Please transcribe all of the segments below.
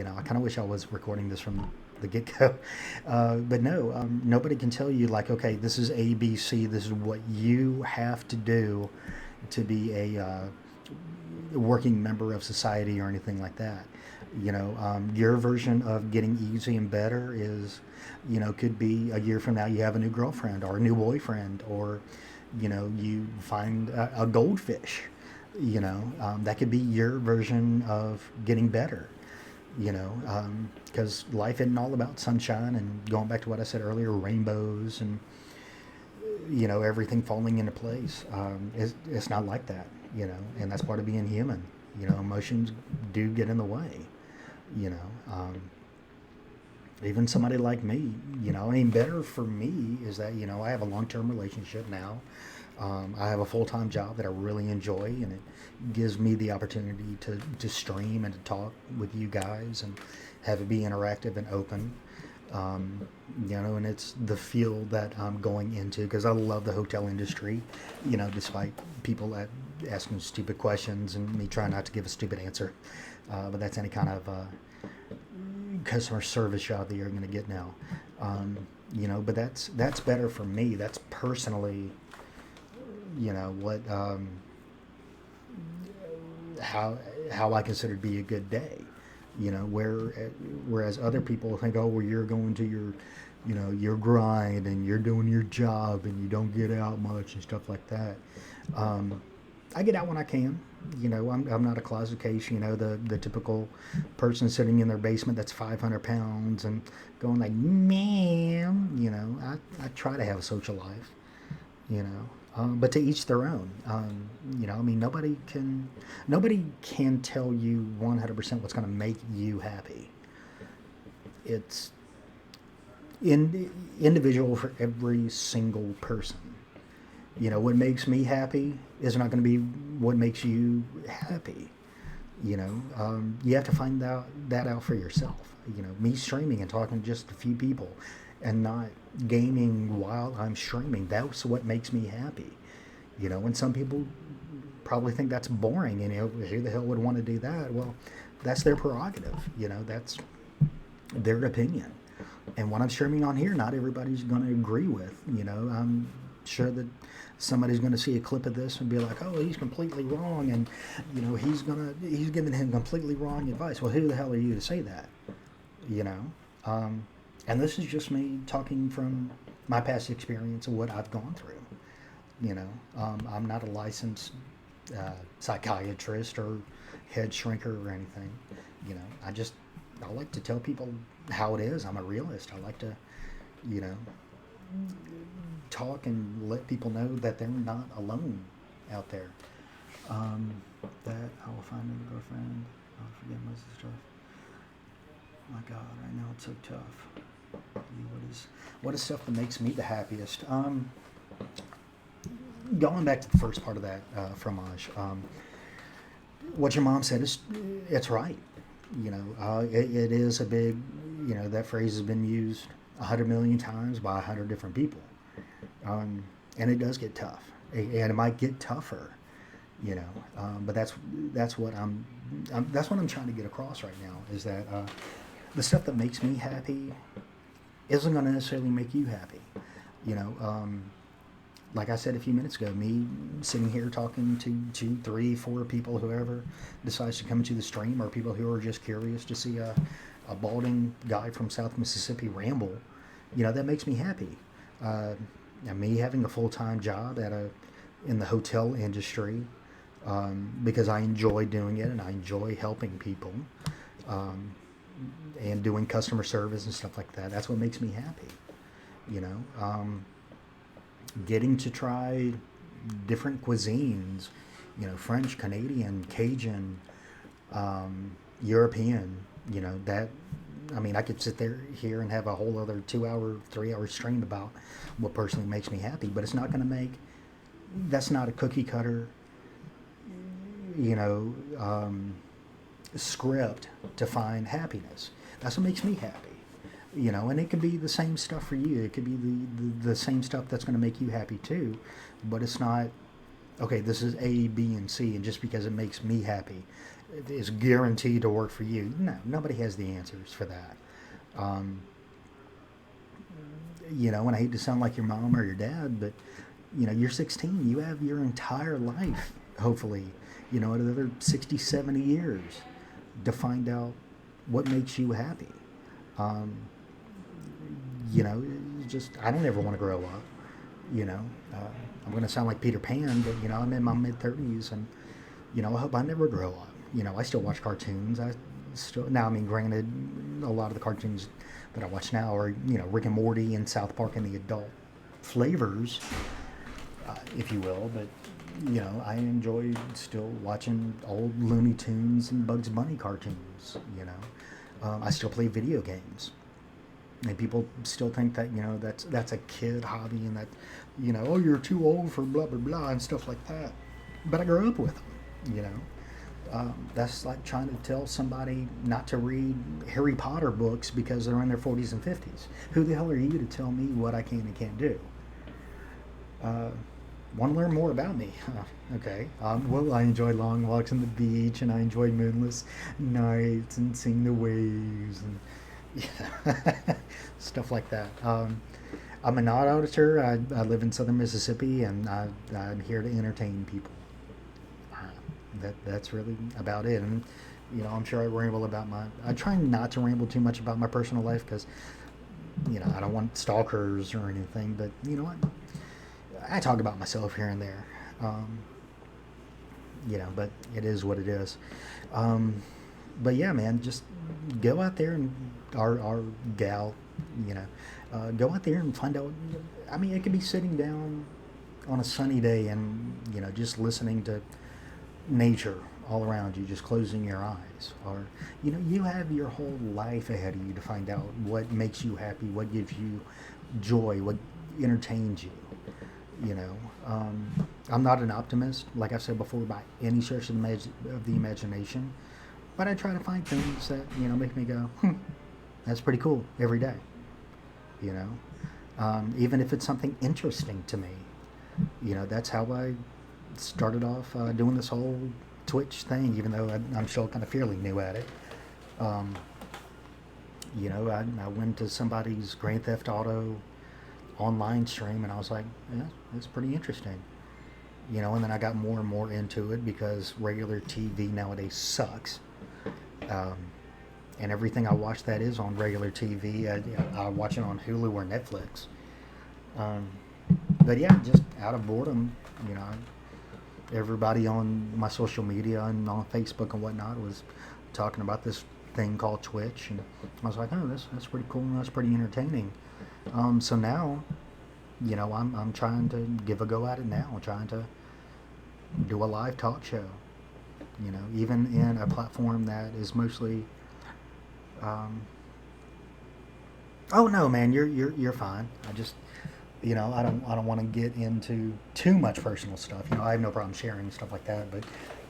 I kind of wish I was recording this from the get go. But no, nobody can tell you, like, okay, this is A, B, C, this is what you have to do to be a working member of society or anything like that. Your version of getting easy and better is, could be a year from now you have a new girlfriend or a new boyfriend, or, you find a goldfish. That could be your version of getting better. Because life isn't all about sunshine and going back to what I said earlier, rainbows and everything falling into place. It's not like that. And that's part of being human. Emotions do get in the way. you know um, Even somebody like me, better for me is that I have a long-term relationship now. I have a full-time job that I really enjoy, and it gives me the opportunity to stream and to talk with you guys and have it be interactive and open. And it's the field that I'm going into because I love the hotel industry, despite people asking stupid questions and me trying not to give a stupid answer. But that's any kind of customer service job that you're going to get now. But that's better for me. That's personally, what how I consider to be a good day. Whereas other people think, oh, well, you're going to your grind and you're doing your job and you don't get out much and stuff like that. I get out when I can. I'm not a closet case. The typical person sitting in their basement that's 500 pounds and going like, man. I try to have a social life. But to each their own. Nobody can tell you 100% what's going to make you happy. It's individual for every single person. What makes me happy is not going to be what makes you happy. You have to find that out for yourself. Me streaming and talking to just a few people and not gaming while I'm streaming, that's what makes me happy. And some people probably think that's boring, who the hell would want to do that? Well, that's their prerogative. That's their opinion. And what I'm streaming on here, not everybody's going to agree with. I'm sure that somebody's going to see a clip of this and be like, oh, he's completely wrong, and he's giving him completely wrong advice. Well, who the hell are you to say that? And this is just me talking from my past experience of what I've gone through. I'm not a licensed psychiatrist or head shrinker or anything. I like to tell people how it is. I'm a realist. I like to, talk and let people know that they're not alone out there. That I will find a girlfriend. I'll forget most of the stuff. Oh my God, right now it's so tough. What is stuff that makes me the happiest? Going back to the first part of that fromage, what your mom said it's right. It is a big, that phrase has been used 100 million times by 100 different people, and it does get tough, and it might get tougher, but that's what I'm trying to get across right now is that the stuff that makes me happy isn't going to necessarily make you happy. Like I said a few minutes ago, me sitting here talking to 2, 3, 4 people, whoever decides to come into the stream, or people who are just curious to see a balding guy from South Mississippi ramble, that makes me happy. And me having a full-time job in the hotel industry, because I enjoy doing it and I enjoy helping people, and doing customer service and stuff like that. That's what makes me happy. Getting to try different cuisines, French, Canadian, Cajun, European, I could sit here and have a whole other 2-hour, 3-hour stream about what personally makes me happy, but it's not going to that's not a cookie cutter, script to find happiness. That's what makes me happy. And it could be the same stuff for you. It could be the same stuff that's going to make you happy too, but it's not, okay, this is A, B, and C, and just because it makes me happy, is guaranteed to work for you. No, nobody has the answers for that. Um, and I hate to sound like your mom or your dad, but you're 16. You have your entire life, hopefully, another 60, 70 years to find out what makes you happy. Um, just I don't ever want to grow up. You know, uh, I'm going to sound like Peter Pan, but I'm in my mid 30s, and I hope I never grow up. I still watch cartoons. I still now. I mean, granted, a lot of the cartoons that I watch now are Rick and Morty and South Park and the adult flavors, if you will. But I enjoy still watching old Looney Tunes and Bugs Bunny cartoons. I still play video games, and people still think that that's a kid hobby, and that oh, you're too old for blah blah blah and stuff like that. But I grew up with them. That's like trying to tell somebody not to read Harry Potter books because they're in their 40s and 50s. Who the hell are you to tell me what I can and can't do? Want to learn more about me? Okay. Well, I enjoy long walks on the beach, and I enjoy moonless nights and seeing the waves and stuff like that. I'm a not auditor. I live in southern Mississippi, and I'm here to entertain people. Uh, that's really about it. And I'm sure I ramble about my. I try not to ramble too much about my personal life because I don't want stalkers or anything. But you know what? I talk about myself here and there. Um, but it is what it is. Um, but yeah, man, just go out there and our gal, you know, go out there and find out. I mean, it could be sitting down on a sunny day and just listening to nature all around you, just closing your eyes, or you have your whole life ahead of you to find out what makes you happy, what gives you joy, what entertains you. You know, I'm not an optimist, like I've said before, by any stretch of the imagination, but I try to find things that make me go, that's pretty cool every day. You know, even if it's something interesting to me. That's how I started off doing this whole Twitch thing, even though I'm still kind of fairly new at it. Um, I went to somebody's Grand Theft Auto online stream, and I was like, yeah, that's pretty interesting. And then I got more and more into it because regular TV nowadays sucks. Um, and everything I watch that is on regular TV, I watch it on Hulu or Netflix. Um, but yeah, just out of boredom, you know, everybody on my social media and on Facebook and whatnot was talking about this thing called Twitch, and I was like, oh, that's pretty cool and that's pretty entertaining. So now, I'm trying to give a go at it now. I'm trying to do a live talk show. Even in a platform that is mostly. Oh no, man, you're fine. I just, I don't want to get into too much personal stuff. I have no problem sharing stuff like that, but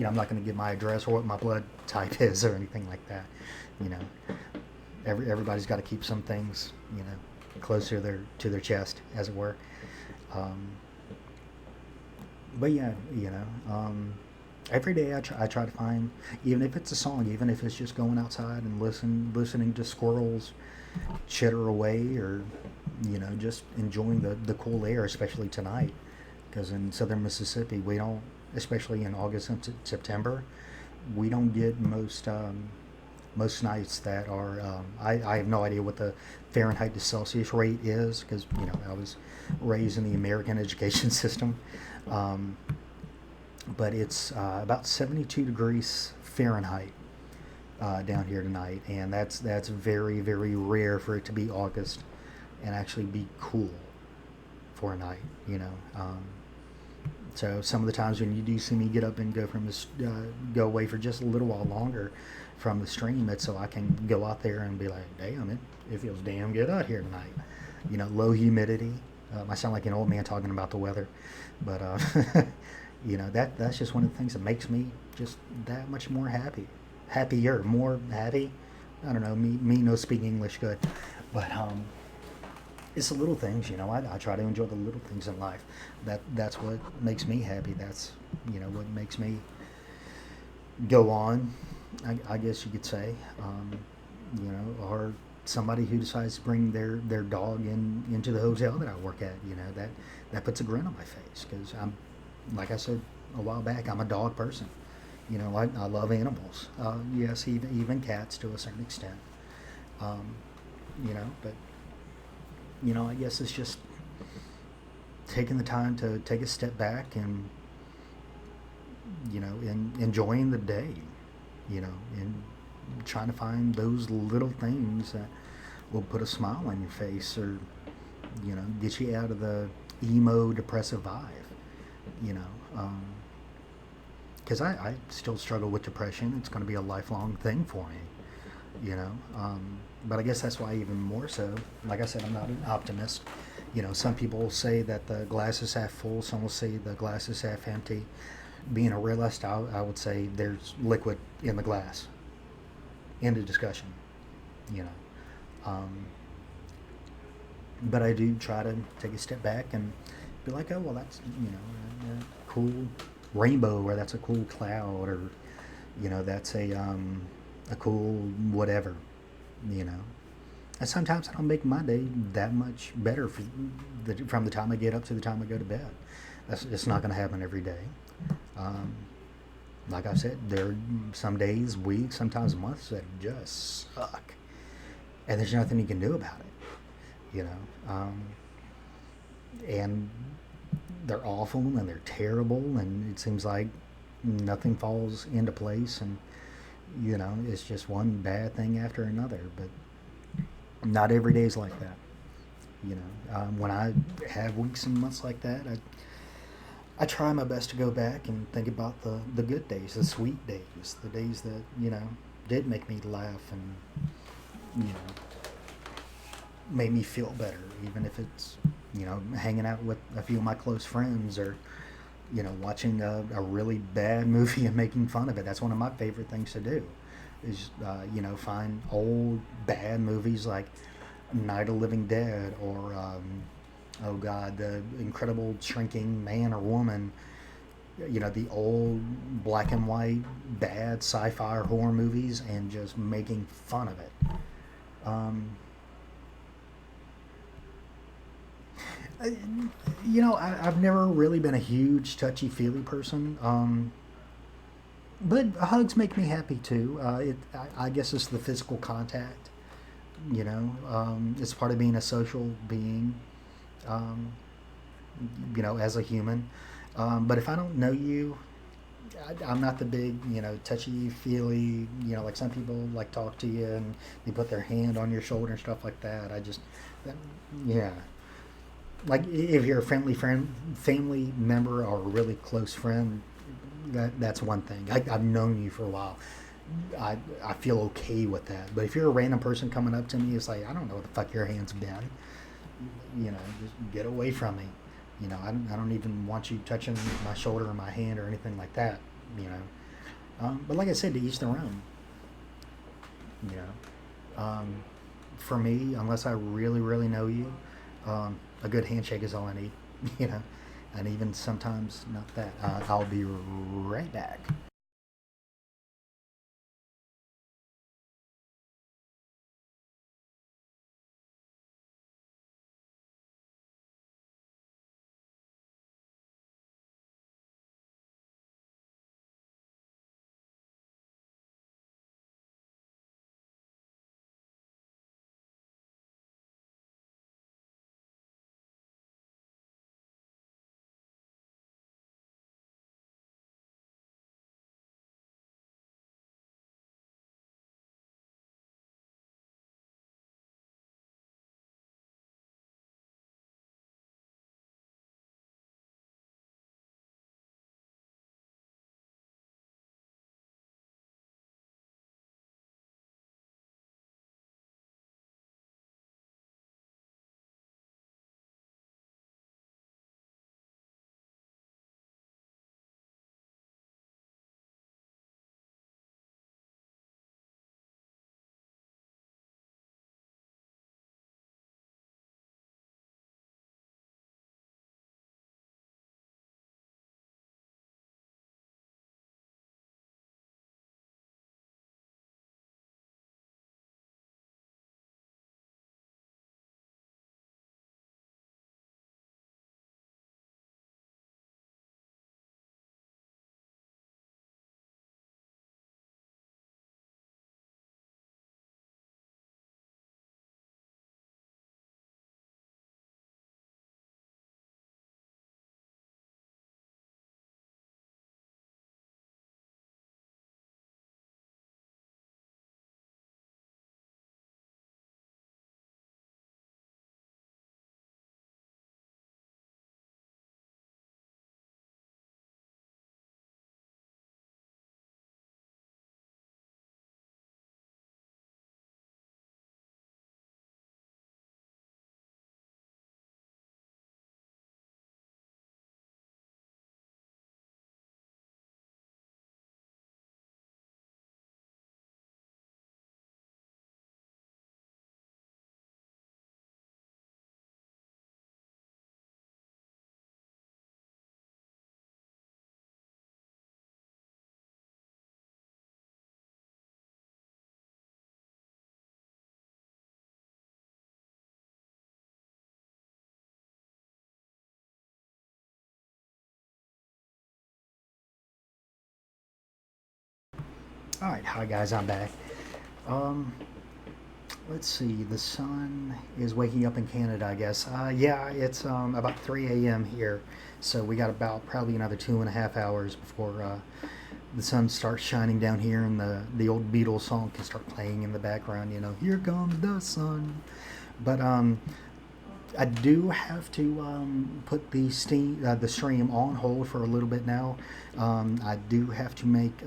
I'm not going to give my address or what my blood type is or anything like that. You know, everybody's got to keep some things, close to their chest, as it were. Um, but yeah, every day I try to find, even if it's a song, even if it's just going outside and listening to squirrels chitter away, or just enjoying the cool air, especially tonight, because in southern Mississippi we don't, especially in August and September, we don't get most nights that are I have no idea what the Fahrenheit to Celsius rate is, because I was raised in the American education system, but it's about 72 degrees Fahrenheit down here tonight, and that's very, very rare for it to be August and actually be cool for a night. So some of the times when you do see me get up and go from this, go away for just a little while longer from the stream, it's so I can go out there and be like, damn, it feels damn good out here tonight. Low humidity. I sound like an old man talking about the weather, but that's just one of the things that makes me just that much more happier, more happy. I don't know, me no speak English good, but it's the little things. I try to enjoy the little things in life. That's what makes me happy. That's what makes me go on, I guess you could say, or somebody who decides to bring their dog into the hotel that I work at. That puts a grin on my face because like I said a while back, I'm a dog person. I love animals. Yes, even cats to a certain extent. Um, but I guess it's just taking the time to take a step back and enjoying the day, and trying to find those little things that will put a smile on your face or get you out of the emo depressive vibe. You know, because I still struggle with depression. It's going to be a lifelong thing for me. But I guess that's why even more so. Like I said, I'm not an optimist. Some people say that the glass is half full. Some will say the glass is half empty. Being a realist, I would say there's liquid in the glass. End of discussion. You know, um, but I do try to take a step back and be like, oh well, that's a cool rainbow, or that's a cool cloud, or that's a cool whatever. You know, and sometimes I don't make my day that much better from the time I get up to the time I go to bed. It's not going to happen every day. Um, like I said, there are some days, weeks, sometimes months that just suck, and there's nothing you can do about it. And they're awful and they're terrible, and it seems like nothing falls into place, and it's just one bad thing after another. But not every day is like that. When I have weeks and months like that, I try my best to go back and think about the good days, the sweet days, the days that did make me laugh and made me feel better, even if it's hanging out with a few of my close friends, or watching a really bad movie and making fun of it. That's one of my favorite things to do. Is find old bad movies like Night of the Living Dead, or oh God, the Incredible Shrinking Man or Woman. The old black and white bad sci-fi or horror movies, and just making fun of it. Um, I, I've never really been a huge touchy feely person. But hugs make me happy too. I guess it's the physical contact. It's part of being a social being. Um, as a human. But if I don't know you, I'm not the big, touchy feely. Like some people like talk to you and they put their hand on your shoulder and stuff like that. That, yeah. Like if you're a family member, or a really close friend, that's one thing. I've known you for a while. I feel okay with that. But if you're a random person coming up to me, it's like I don't know what the fuck your hand's been. Just get away from me. I don't even want you touching my shoulder or my hand or anything like that. You know, but like I said, to each their own. You um, for me, unless I really, really know you, a good handshake is all I need. You know, and even sometimes not that. I'll be right back. All right, hi guys, I'm back. Um, let's see. The sun is waking up in Canada, I guess. Yeah, it's about 3 a.m. here, so we got about probably another 2.5 hours before the sun starts shining down here, and the old Beatles song can start playing in the background. You know, here comes the sun. But I do have to put the stream on hold for a little bit now. I do have to make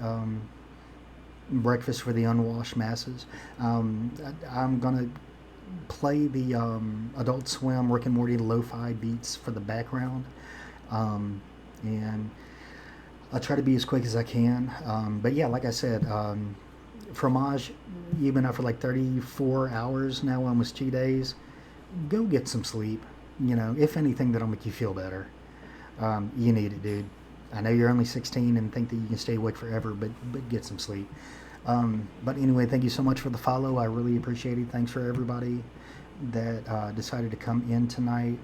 breakfast for the unwashed masses. I'm gonna play the Adult Swim, Rick and Morty lo-fi beats for the background, and I'll try to be as quick as I can. But yeah, like I said, Fromage, you've been up for like 34 hours now, almost 2 days. Go get some sleep. You know, if anything, that'll make you feel better. You need it, dude. I know you're only 16 and think that you can stay awake forever, but get some sleep. But anyway, thank you so much for the follow. I really appreciate it. Thanks for everybody that decided to come in tonight,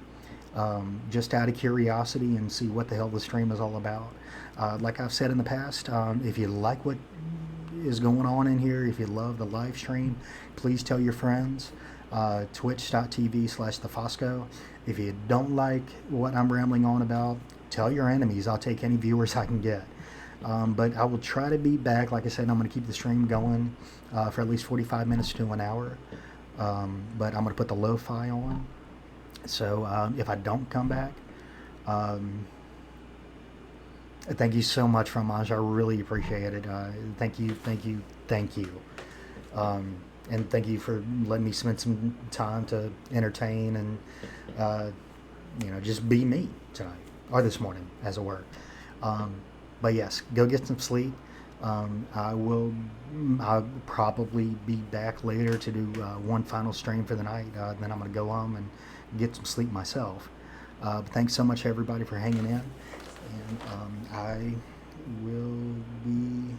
just out of curiosity and see what the hell the stream is all about. Like I've said in the past, if you like what is going on in here, if you love the live stream, please tell your friends. Twitch.tv/thefosco. If you don't like what I'm rambling on about, tell your enemies. I'll take any viewers I can get. But I will try to be back. Like I said, I'm going to keep the stream going for at least 45 minutes to an hour. But I'm going to put the lo-fi on. So if I don't come back, thank you so much, Fromage. I really appreciate it. Thank you, thank you, thank you. And thank you for letting me spend some time to entertain and, just be me tonight, or this morning, as it were. But yes, go get some sleep. I'll probably be back later to do one final stream for the night. Then I'm going to go home and get some sleep myself. But thanks so much, everybody, for hanging in. And I will be...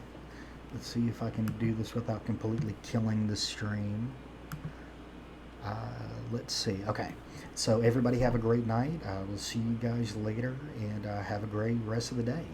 Let's see if I can do this without completely killing the stream. Let's see. Okay. So everybody have a great night. We'll see you guys later, and have a great rest of the day.